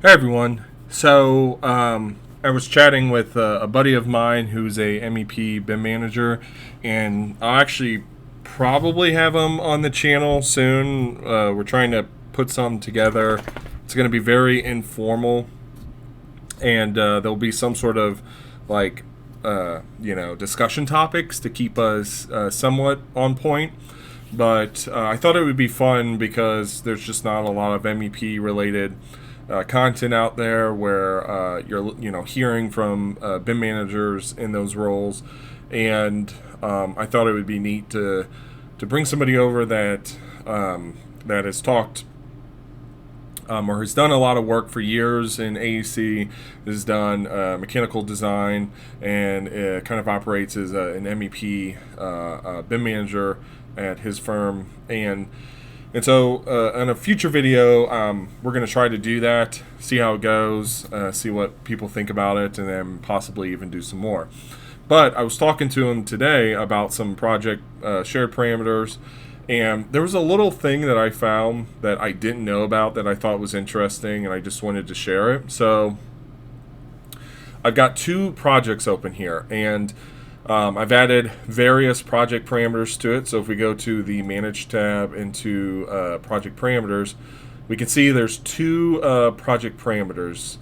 Hey everyone. I was chatting with a buddy of mine who's a MEP BIM manager, and I'll actually probably have him on the channel soon. We're trying to put some together. It's going to be very informal, and there'll be some sort of like discussion topics to keep us somewhat on point. But I thought it would be fun because there's just not a lot of MEP related content out there where you're hearing from BIM managers in those roles, and I thought it would be neat to bring somebody over that has talked or has done a lot of work for years in AEC, has done mechanical design, and kind of operates as an MEP BIM manager at his firm. And so in a future video, we're going to try to do that, see how it goes, see what people think about it, and then possibly even do some more. But I was talking to him today about some project shared parameters, and there was a little thing that I found that I didn't know about that I thought was interesting, and I just wanted to share it. So I've got two projects open here, and I've added various project parameters to it. So if we go to the Manage tab into project parameters, we can see there's two project parameters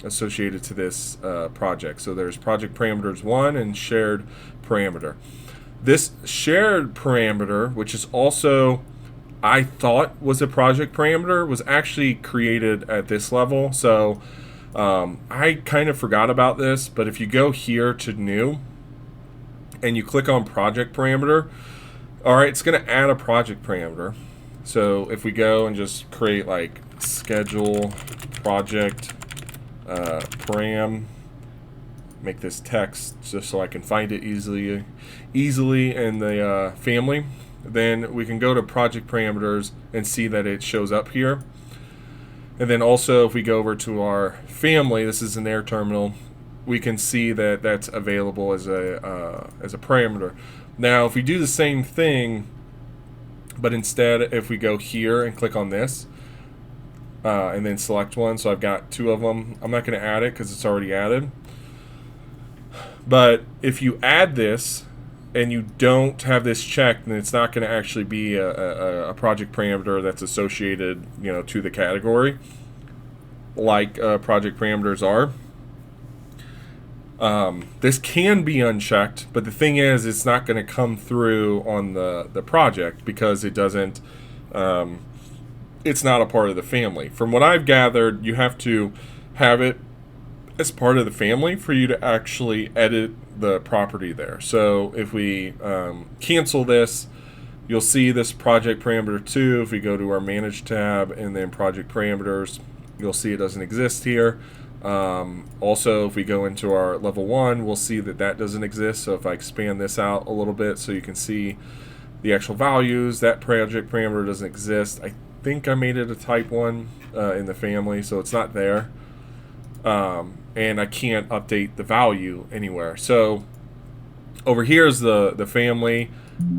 associated to this project. So there's project parameters 1 and shared parameter. This shared parameter, which is also I thought was a project parameter, was actually created at this level. So I kind of forgot about this, but if you go here to new and you click on project parameter, all right, it's going to add a project parameter. So if we go and just create like schedule project param, make this text just so I can find it easily in the family, then we can go to project parameters and see that it shows up here. And then also if we go over to our family, this is an air terminal, we can see that that's available as a parameter. Now, if we do the same thing, but instead, if we go here and click on this, and then select one, so I've got two of them. I'm not going to add it because it's already added. But if you add this and you don't have this checked, then it's not going to actually be a project parameter that's associated, to the category, like project parameters are. This can be unchecked, but the thing is, it's not going to come through on the project because it doesn't. It's not a part of the family. From what I've gathered, you have to have it as part of the family for you to actually edit the property there. So if we cancel this, you'll see this project parameter 2. If we go to our Manage tab and then project parameters, you'll see it doesn't exist here. Also, if we go into our level 1, we'll see that that doesn't exist. So if I expand this out a little bit so you can see the actual values, that project parameter doesn't exist. I think I made it a type 1 in the family, so it's not there. And I can't update the value anywhere. So over here is the family.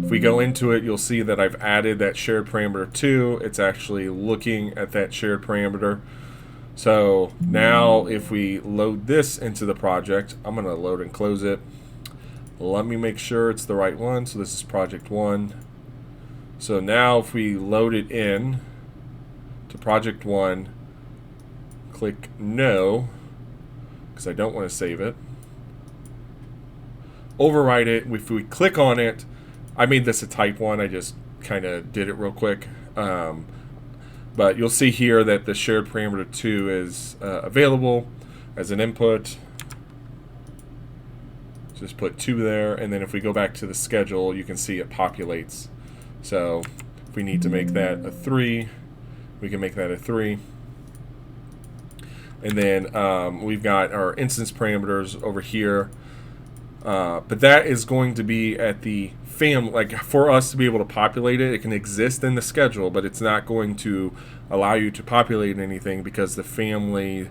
If we go into it, you'll see that I've added that shared parameter 2. It's actually looking at that shared parameter. So now if we load this into the project, I'm going to load and close it. Let me make sure it's the right one. So this is project 1. So now if we load it in to project 1, click no, because I don't want to save it. Overwrite it. If we click on it, I made this a type 1. I just kind of did it real quick. But you'll see here that the shared parameter 2 is available as an input. Just put 2 there, and then if we go back to the schedule, you can see it populates. So if we need to make that a 3, we can make that a 3. And then we've got our instance parameters over here. But that is going to be at the like for us to be able to populate it, it can exist in the schedule, but it's not going to allow you to populate anything because the families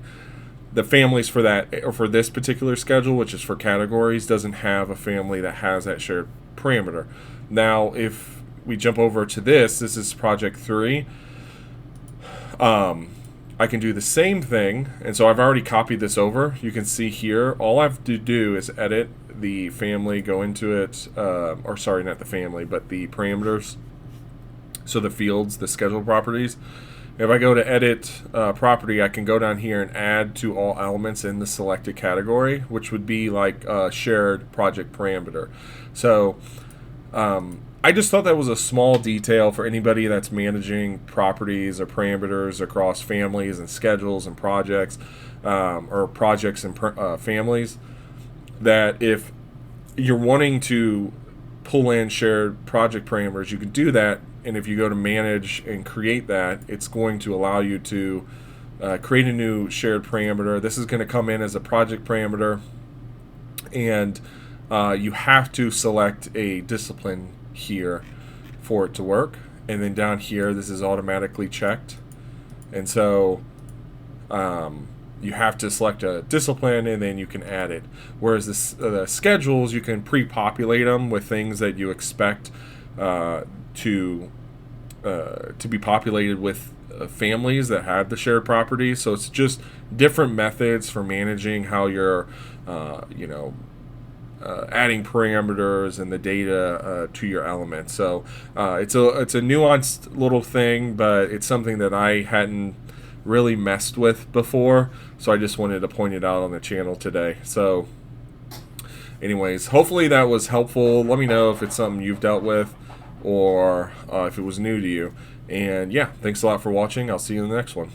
for that, or for this particular schedule, which is for categories, doesn't have a family that has that shared parameter. Now, if we jump over to this is project 3. I can do the same thing, and so I've already copied this over. You can see here, all I have to do is edit the family, go into it, or sorry, not the family, but the parameters. So the fields, the schedule properties. If I go to edit property, I can go down here and add to all elements in the selected category, which would be like a shared project parameter. So I just thought that was a small detail for anybody that's managing properties or parameters across families and schedules and projects, or projects and families, that if you're wanting to pull in shared project parameters, you can do that. And if you go to manage and create that, it's going to allow you to create a new shared parameter. This is going to come in as a project parameter, and you have to select a discipline here for it to work. And then down here, this is automatically checked. And so you have to select a discipline, and then you can add it. Whereas the schedules, you can pre-populate them with things that you expect to be populated with families that have the shared properties. So it's just different methods for managing how you're, adding parameters and the data to your elements. So it's a nuanced little thing, but it's something that I hadn't really messed with before. So I just wanted to point it out on the channel today. So anyways, hopefully that was helpful. Let me know if it's something you've dealt with, or if it was new to you. And yeah, thanks a lot for watching. I'll see you in the next one.